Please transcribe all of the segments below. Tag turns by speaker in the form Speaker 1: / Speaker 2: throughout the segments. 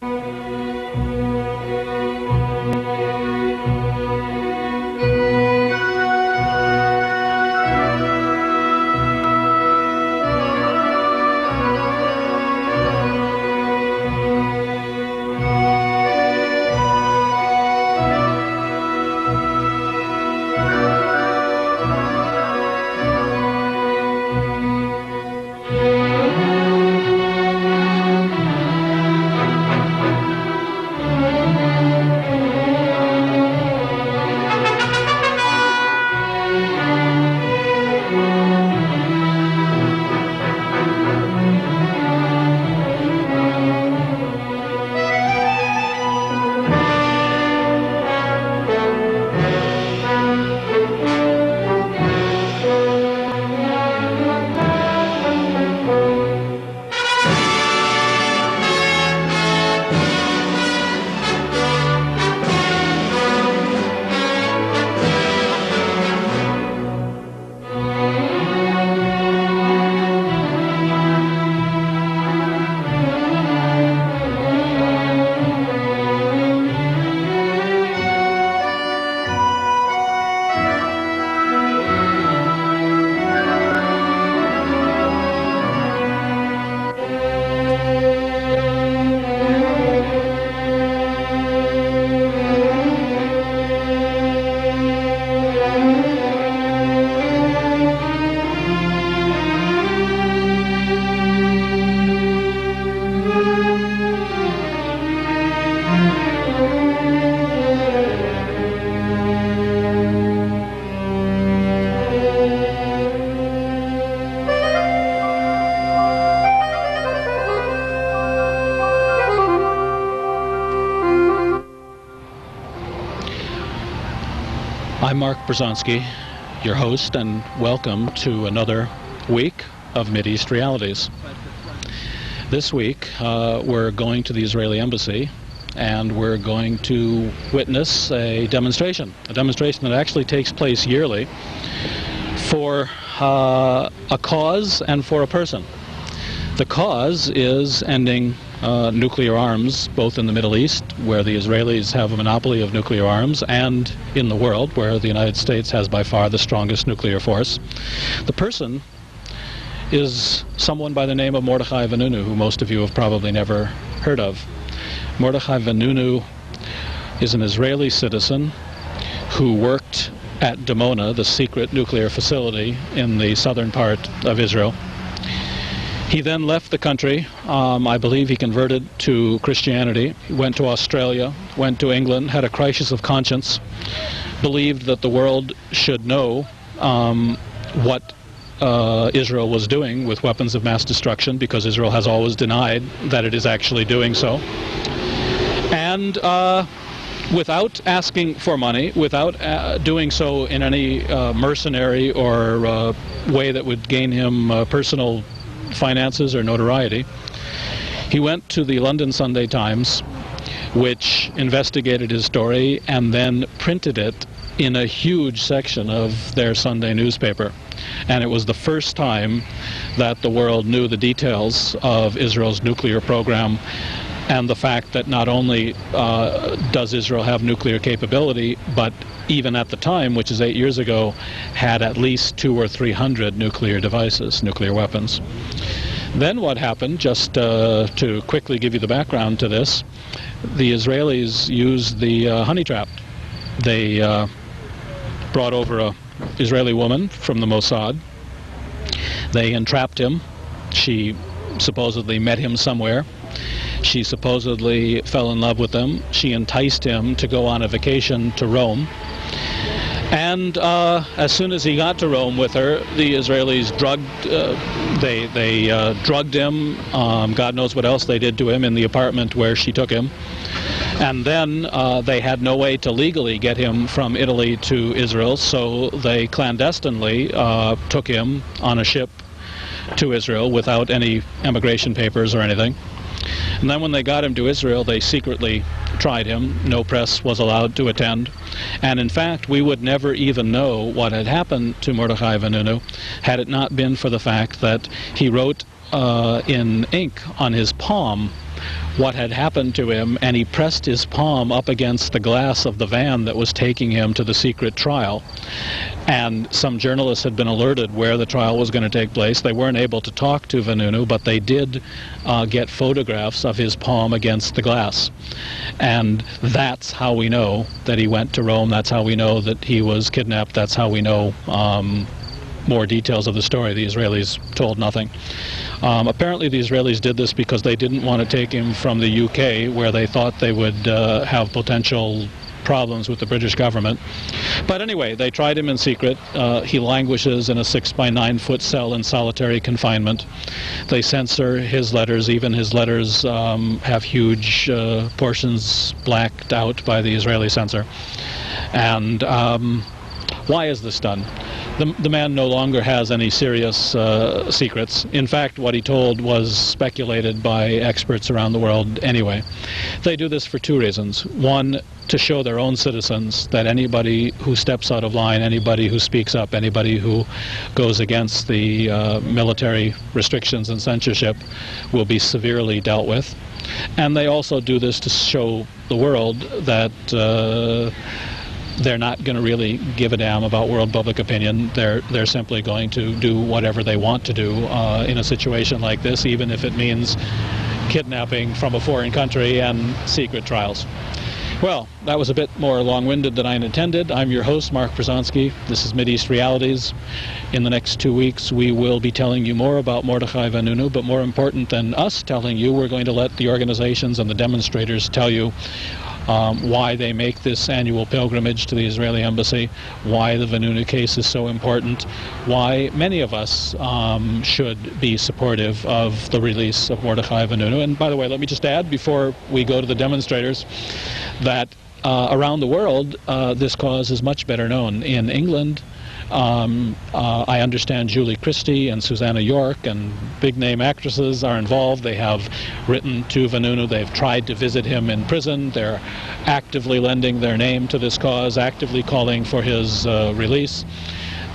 Speaker 1: I'm Mark Brzezinski, your host, and welcome to another week of Mideast Realities. This week, we're going to the Israeli Embassy, and we're going to witness a demonstration that actually takes place yearly for a cause and for a person. The cause is ending nuclear arms, both in the Middle East, where the Israelis have a monopoly of nuclear arms, and in the world, where the United States has by far the strongest nuclear force. The person is someone by the name of Mordechai Vanunu, who most of you have probably never heard of. Mordechai Vanunu is an Israeli citizen who worked at Dimona, the secret nuclear facility in the southern part of Israel. He then left the country. I believe he converted to Christianity, went to Australia, went to England, had a crisis of conscience, believed that the world should know what Israel was doing with weapons of mass destruction, because Israel has always denied that it is actually doing so. And without asking for money, without doing so in any mercenary or way that would gain him personal finances or notoriety, he went to the London Sunday Times, which investigated his story and then printed it in a huge section of their Sunday newspaper. And it was the first time that the world knew the details of Israel's nuclear program, and the fact that not only does Israel have nuclear capability, but even at the time, which is 8 years ago, had at least 200 or 300 nuclear devices, nuclear weapons. Then what happened, just to quickly give you the background to this, the Israelis used the honey trap. They brought over an Israeli woman from the Mossad. They entrapped him. She supposedly met him somewhere. She supposedly fell in love with him. She enticed him to go on a vacation to Rome. And as soon as he got to Rome with her, the Israelis drugged him. God knows what else they did to him in the apartment where she took him. And then they had no way to legally get him from Italy to Israel, so they clandestinely took him on a ship to Israel without any immigration papers or anything. And then when they got him to Israel, they secretly tried him. No press was allowed to attend. And in fact, we would never even know what had happened to Mordechai Vanunu had it not been for the fact that he wrote in ink on his palm what had happened to him, and he pressed his palm up against the glass of the van that was taking him to the secret trial. And some journalists had been alerted where the trial was going to take place. They weren't able to talk to Vanunu, but they did get photographs of his palm against the glass. And that's how we know that he went to Rome. That's how we know that he was kidnapped. That's how we know more details of the story. The Israelis told nothing. Apparently the Israelis did this because they didn't want to take him from the UK, where they thought they would have potential problems with the British government. But anyway, they tried him in secret. He languishes in a 6-by-9-foot cell in solitary confinement. They censor his letters. Even his letters have huge portions blacked out by the Israeli censor. And why is this done? The man no longer has any serious secrets. In fact, what he told was speculated by experts around the world anyway. They do this for two reasons. One, to show their own citizens that anybody who steps out of line, anybody who speaks up, anybody who goes against the military restrictions and censorship will be severely dealt with. And they also do this to show the world that they're not going to really give a damn about world public opinion. They're simply going to do whatever they want to do in a situation like this, even if it means kidnapping from a foreign country and secret trials. Well, that was a bit more long-winded than I intended. I'm your host, Mark Brzezinski. This is Mideast Realities. In the next 2 weeks, we will be telling you more about Mordechai Vanunu, but more important than us telling you, we're going to let the organizations and the demonstrators tell you why they make this annual pilgrimage to the Israeli embassy, why the Vanunu case is so important, why many of us should be supportive of the release of Mordechai Vanunu. And by the way, let me just add, before we go to the demonstrators, that around the world, this cause is much better known. In England, I understand Julie Christie and Susanna York and big-name actresses are involved. They have written to Vanunu. They've tried to visit him in prison. They're actively lending their name to this cause, actively calling for his release.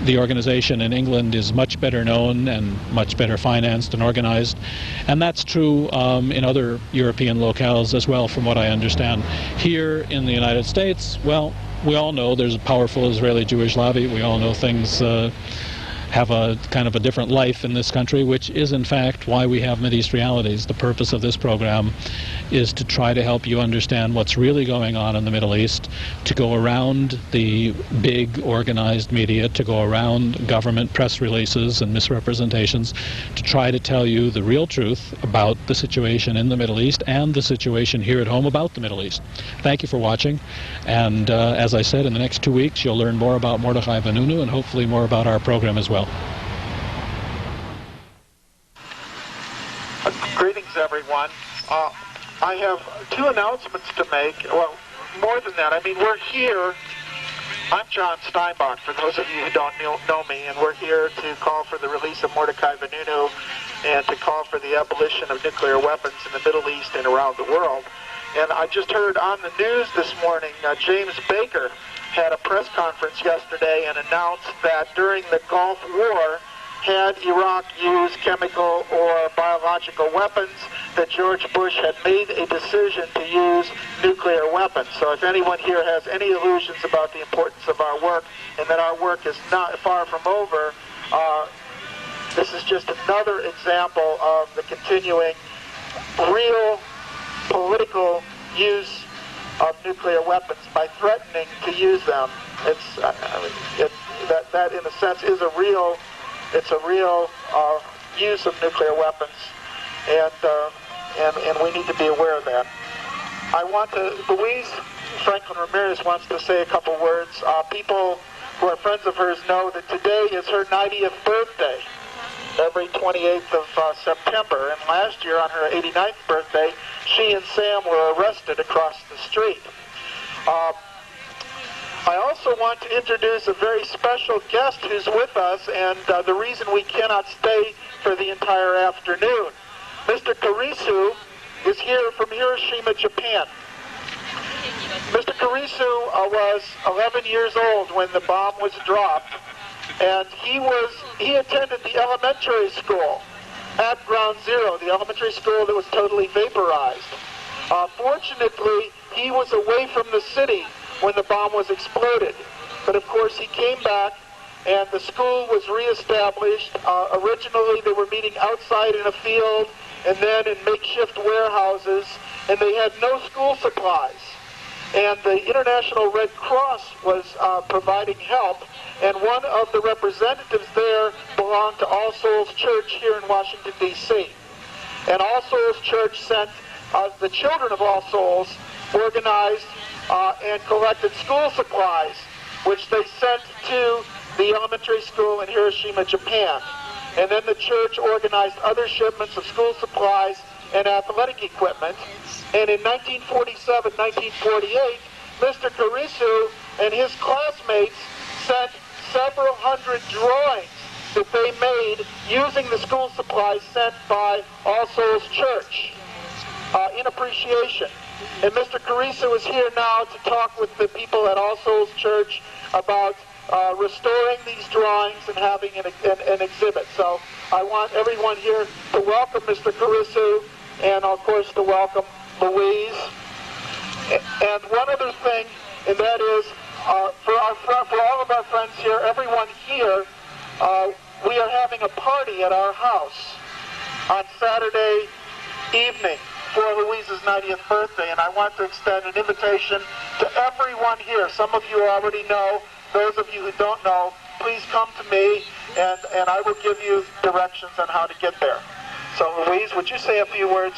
Speaker 1: The organization in England is much better known and much better financed and organized. And that's true in other European locales as well, from what I understand. Here in the United States, well, we all know there's a powerful Israeli Jewish lobby. We all know things have a kind of a different life in this country, which is in fact why we have Mideast Realities. The purpose of this program is to try to help you understand what's really going on in the Middle East, to go around the big organized media, to go around government press releases and misrepresentations, to try to tell you the real truth about the situation in the Middle East and the situation here at home about the Middle East. Thank you for watching, and as I said, in the next 2 weeks you'll learn more about Mordechai Vanunu and hopefully more about our program as well.
Speaker 2: Greetings, everyone. I have two announcements to make. Well, more than that, I mean, we're here. I'm John Steinbach, for those of you who don't know me, and we're here to call for the release of Mordechai Vanunu and to call for the abolition of nuclear weapons in the Middle East and around the world. And I just heard on the news this morning, James Baker had a press conference yesterday and announced that during the Gulf War, had Iraq used chemical or biological weapons, that George Bush had made a decision to use nuclear weapons. So if anyone here has any illusions about the importance of our work and that our work is not far from over, this is just another example of the continuing real political use of nuclear weapons by threatening to use them. That in a sense is a real use of nuclear weapons, and we need to be aware of that. Louise Franklin Ramirez wants to say a couple words. People who are friends of hers know that today is her 90th birthday, every 28th of September, and last year on her 89th birthday, she and Sam were arrested across the street. I also want to introduce a very special guest who's with us, and the reason we cannot stay for the entire afternoon. Mr. Karisu is here from Hiroshima, Japan. Mr. Karisu was 11 years old when the bomb was dropped, and he attended the elementary school at Ground Zero, the elementary school that was totally vaporized. Fortunately, he was away from the city when the bomb was exploded. But of course, he came back, and the school was reestablished. Originally, they were meeting outside in a field, and then in makeshift warehouses, and they had no school supplies. And the International Red Cross was providing help, and one of the representatives there belonged to All Souls Church here in Washington, D.C. And All Souls Church sent the children of All Souls, organized and collected school supplies, which they sent to the elementary school in Hiroshima, Japan. And then the church organized other shipments of school supplies and athletic equipment. And in 1947, 1948, Mr. Kurisu and his classmates sent several hundred drawings that they made using the school supplies sent by All Souls Church in appreciation. And Mr. Kurisu is here now to talk with the people at All Souls Church about restoring these drawings and having an exhibit. So I want everyone here to welcome Mr. Kurisu, and of course to welcome Louise. And one other thing, and that is for all of our friends here, everyone here, we are having a party at our house on Saturday evening for Louise's 90th birthday, and I want to extend an invitation to everyone here. Some of you already know. Those of you who don't know, please come to me, and I will give you directions on how to get there. So Louise, would you say a few words?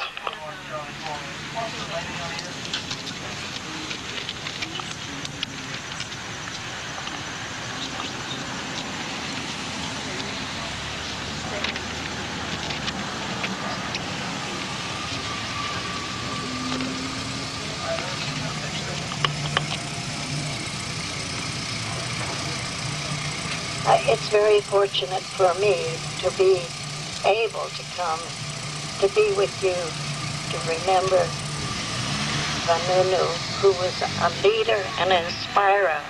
Speaker 3: It's very fortunate for me to be able to come, to be with you, to remember Vanunu, who was a leader and an inspirer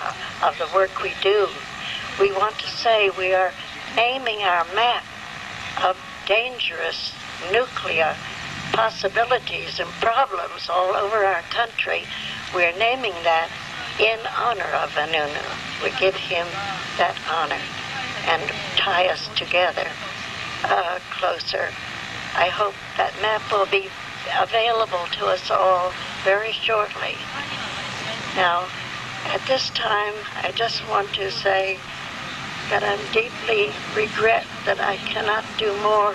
Speaker 3: of the work we do. We want to say we are naming our map of dangerous nuclear possibilities and problems all over our country. We're naming that in honor of Vanunu. We give him that honor and tie us together closer. I hope that map will be available to us all very shortly. Now, at this time, I just want to say that I deeply regret that I cannot do more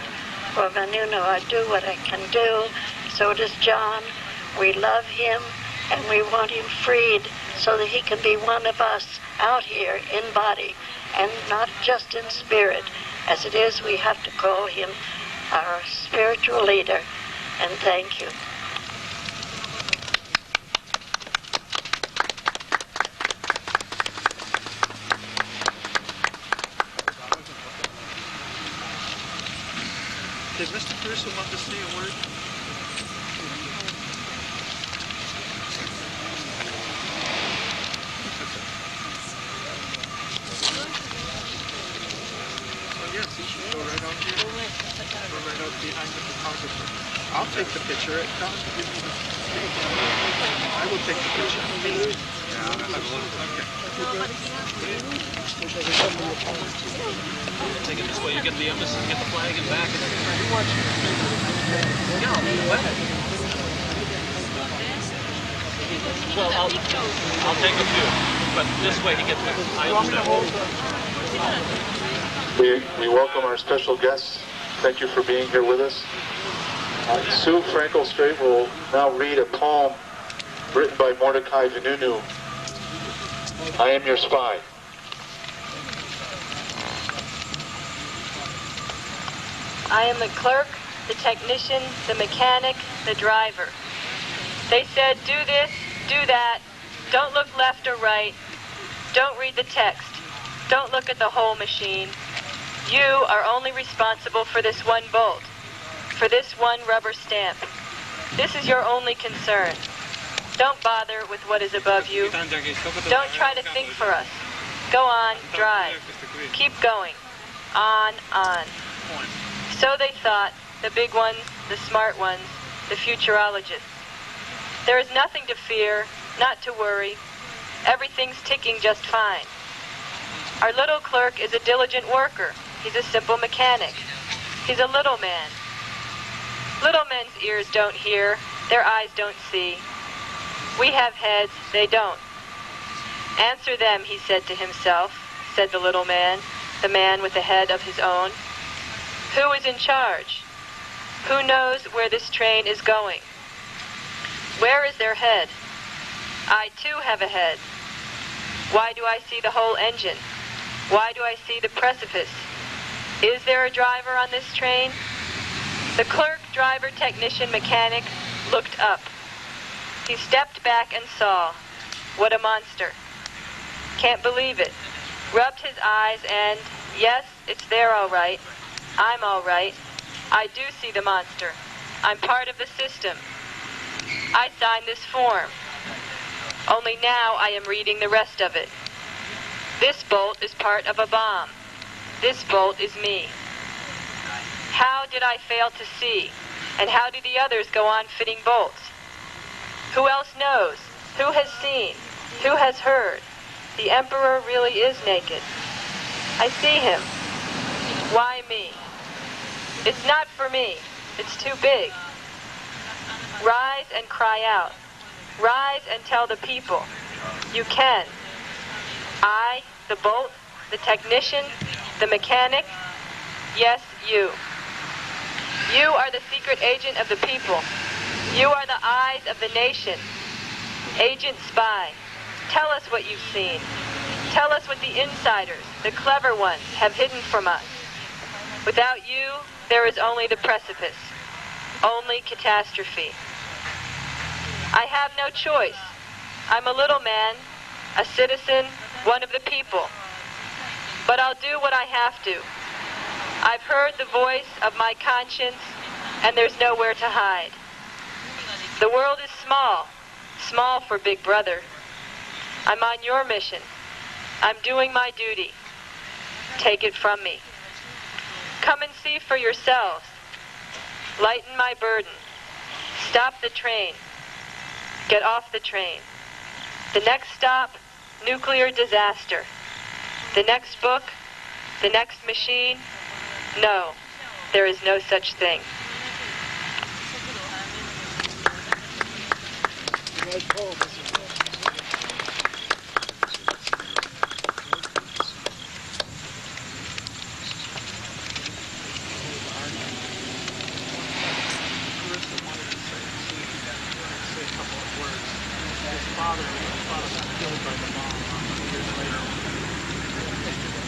Speaker 3: for Vanunu. I do what I can do. So does John. We love him, and we want him freed so that he can be one of us out here in body and not just in spirit. As it is, we have to call him our spiritual leader. And thank you.
Speaker 4: Does Mr. Pearson want to say a word? Yes, he should go right out here. Go right out behind the photographer. I'll take the picture. Come, give me the... I will take the picture. Yeah, I'll have a look. Okay.
Speaker 1: Take it this way. You get the embassy, get the flag and back. Well, I'll take a few, but this way he gets it. I understand.
Speaker 5: We welcome our special guests. Thank you for being here with us. Sue Frankel-Strait will now read a poem written by Mordechai Vanunu. I am your spy.
Speaker 6: I am the clerk, the technician, the mechanic, the driver. They said, do this, do that, don't look left or right, don't read the text, don't look at the whole machine. You are only responsible for this one bolt, for this one rubber stamp. This is your only concern. Don't bother with what is above you. Don't try to think for us. Go on, drive. Keep going. On. So they thought, the big ones, the smart ones, the futurologists. There is nothing to fear, not to worry. Everything's ticking just fine. Our little clerk is a diligent worker. He's a simple mechanic. He's a little man. Little men's ears don't hear, their eyes don't see. We have heads, they don't. Answer them, he said to himself, said the little man, the man with a head of his own. Who is in charge? Who knows where this train is going? Where is their head? I too have a head. Why do I see the whole engine? Why do I see the precipice? Is there a driver on this train? The clerk, driver, technician, mechanic looked up. He stepped back and saw. What a monster. Can't believe it. Rubbed his eyes and, yes, it's there all right. I'm all right. I do see the monster. I'm part of the system. I signed this form. Only now I am reading the rest of it. This bolt is part of a bomb. This bolt is me. How did I fail to see? And how do the others go on fitting bolts? Who else knows? Who has seen? Who has heard? The Emperor really is naked. I see him. Why me? It's not for me. It's too big. Rise and cry out. Rise and tell the people. You can. I, the bolt, the technician, the mechanic, yes, you. You are the secret agent of the people. You are the eyes of the nation. Agent spy, tell us what you've seen. Tell us what the insiders, the clever ones, have hidden from us. Without you, there is only the precipice, only catastrophe. I have no choice. I'm a little man, a citizen, one of the people. But I'll do what I have to. I've heard the voice of my conscience, and there's nowhere to hide. The world is small, small for Big Brother. I'm on your mission. I'm doing my duty. Take it from me. Come and see for yourselves. Lighten my burden. Stop the train. Get off the train. The next stop, nuclear disaster. The next book, the next machine. No, there is no such thing.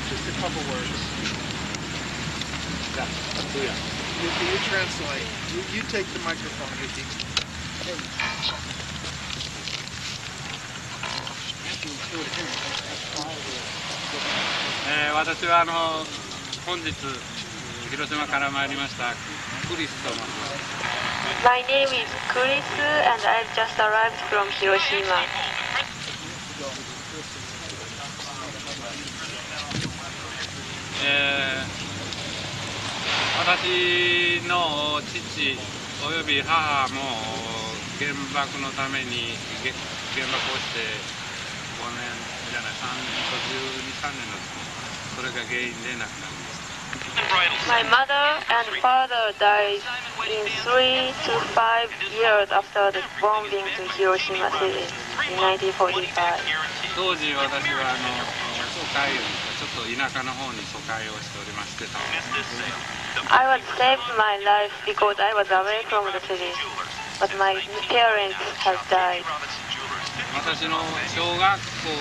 Speaker 4: Just a couple words. You translate. You take the microphone, Vicky.
Speaker 7: 私は本日広島から参りましたクリスと申します。
Speaker 6: My name is Chris and I've just arrived from Hiroshima.
Speaker 7: 私の父および母も原爆のために原爆をして5年じゃない3年と12、3年のそれが原因で亡くなりました。
Speaker 6: My mother and father died in 3 to 5 years after the bombing to Hiroshima City in 1945.
Speaker 7: 当時私は疎開ちょっと田舎の方に疎開をしておりまして。
Speaker 6: I was saved my life because I was away from the city, but my parents have died.
Speaker 7: 私の小学校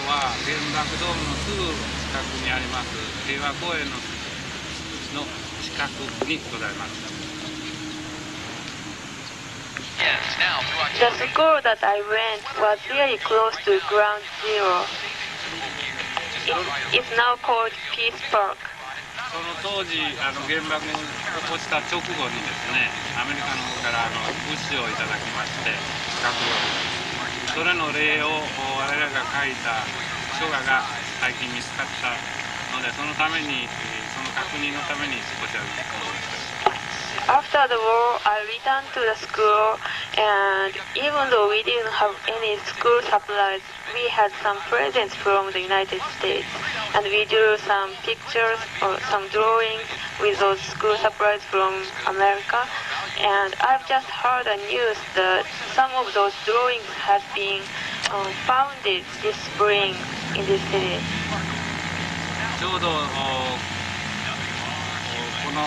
Speaker 7: は原爆ドームのすぐ近くにあります平和公園の近くにございます。
Speaker 6: The school that I went was really close to Ground Zero. It's now called Peace Park.
Speaker 7: その当時原爆を起こした直後にですねアメリカの方から物資をいただきまして核それの例を我々が書いた書画が最近見つかったのでそのためにその確認のためにこちらに来ました。
Speaker 6: After the war, I returned to the school, and even though we didn't have any school supplies, we had some presents from the United States, and we drew some pictures or some drawings with those school supplies from America. And I've just heard the news that some of those drawings have been founded this spring in this city.
Speaker 7: ちょうどこの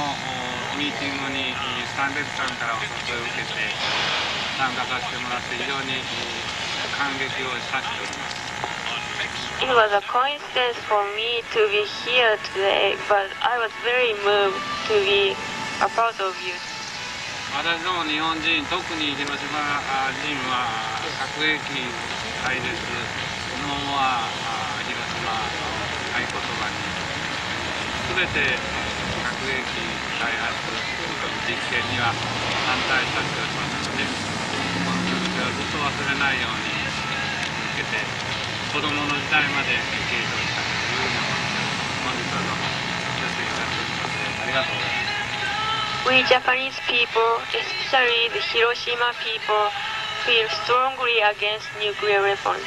Speaker 7: ミーティングに参列さんからお誘いを受けて参加させてもらって非常に感激をさせております。
Speaker 6: It was a coincidence for me to be here today, but I was very moved to be a part of you.
Speaker 7: 私ども日本人、特に広島人は核兵器廃絶のは広島合言葉に全て核兵器開発実験には反対させておりますので、この続きはずっと忘れないように向けて子どもの時代まで継承したというのを本日はどうも説明させております。ありがとうございます。
Speaker 6: We Japanese people, especially the Hiroshima people, feel strongly against nuclear weapons.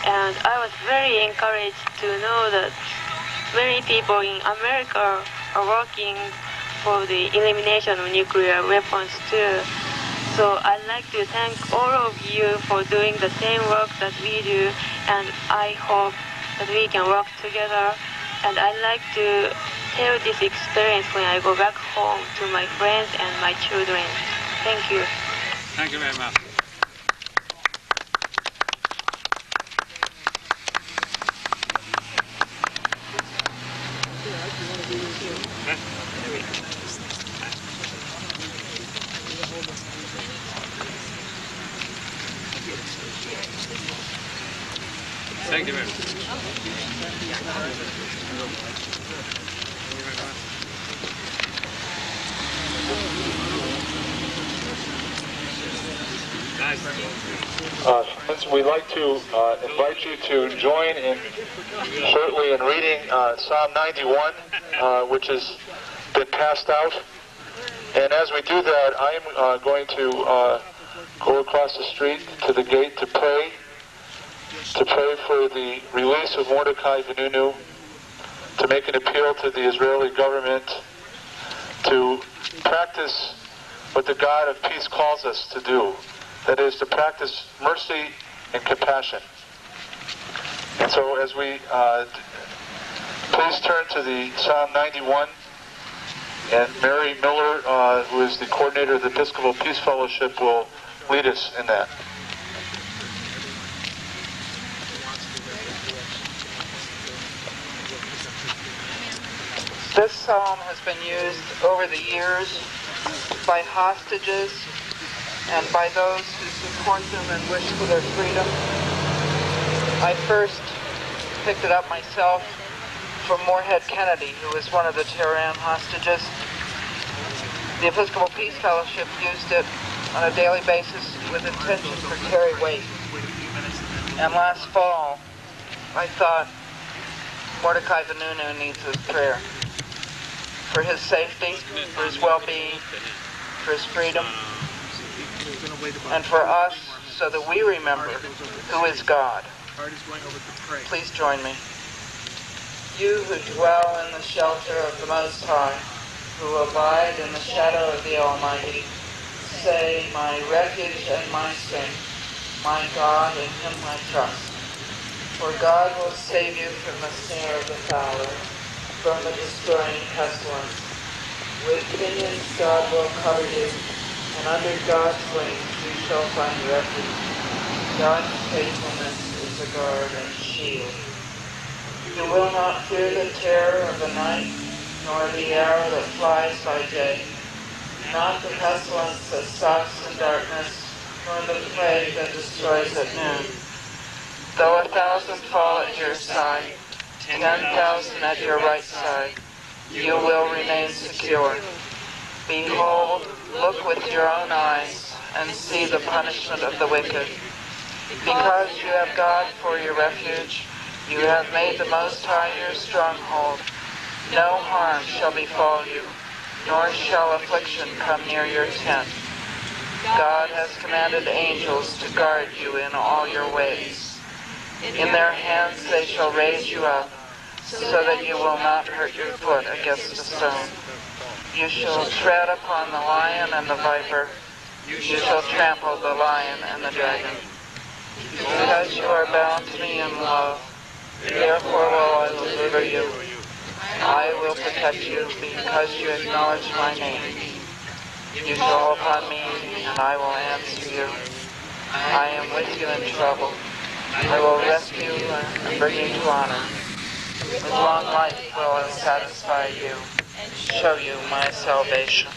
Speaker 6: And I was very encouraged to know that many people in America are working for the elimination of nuclear weapons too. So I'd like to thank all of you for doing the same work that we do, and I hope that we can work together. And I'd like to tell this experience when I go back home to my friends and my children. Thank you.
Speaker 7: Thank you very much. Thank you very much.
Speaker 5: We'd like to invite you to join in shortly in reading Psalm 91, which has been passed out. And as we do that, I'm going to go across the street to the gate to pray for the release of Mordechai Vanunu, to make an appeal to the Israeli government to practice what the God of peace calls us to do. That is, to practice mercy and compassion. And so as we please turn to the Psalm 91, and Mary Miller, who is the coordinator of the Episcopal Peace Fellowship, will lead us in that.
Speaker 4: This psalm has been used over the years by hostages and by those who support them and wish for their freedom. I first picked it up myself from Moorhead Kennedy, who was one of the Tehran hostages. The Episcopal Peace Fellowship used it on a daily basis with intention for Terry Waite. And last fall, I thought Mordechai Vanunu needs this prayer. For his safety, for his well-being, for his freedom, and for us, so that we remember who is God. Please join me. You who dwell in the shelter of the Most High, who abide in the shadow of the Almighty, say, my refuge and my strength, my God, in him I trust. For God will save you from the snare of the fowler, from the destroying pestilence. With pinions God will cover you, and under God's wings you shall find refuge. God's faithfulness is a guard and shield. You will not fear the terror of the night, nor the arrow that flies by day, not the pestilence that stalks in darkness, nor the plague that destroys at noon. Though 1,000 fall at your side, 10,000 at your right side, you will remain secure. Behold, look with your own eyes and see the punishment of the wicked. Because you have God for your refuge, you have made the Most High your stronghold. No harm shall befall you,
Speaker 8: nor shall affliction come near your tent. God has commanded angels to guard you in all your ways. In their hands they shall raise you up, so that you will not hurt your foot against a stone. You shall tread upon the lion and the viper. You shall trample the lion and the dragon. Because you are bound to me in love, therefore will I deliver you. I will protect you because you acknowledge my name. You call upon me, and I will answer you. I am with you in trouble. I will rescue you and bring you to honor. With long life will I satisfy you, and show you my salvation.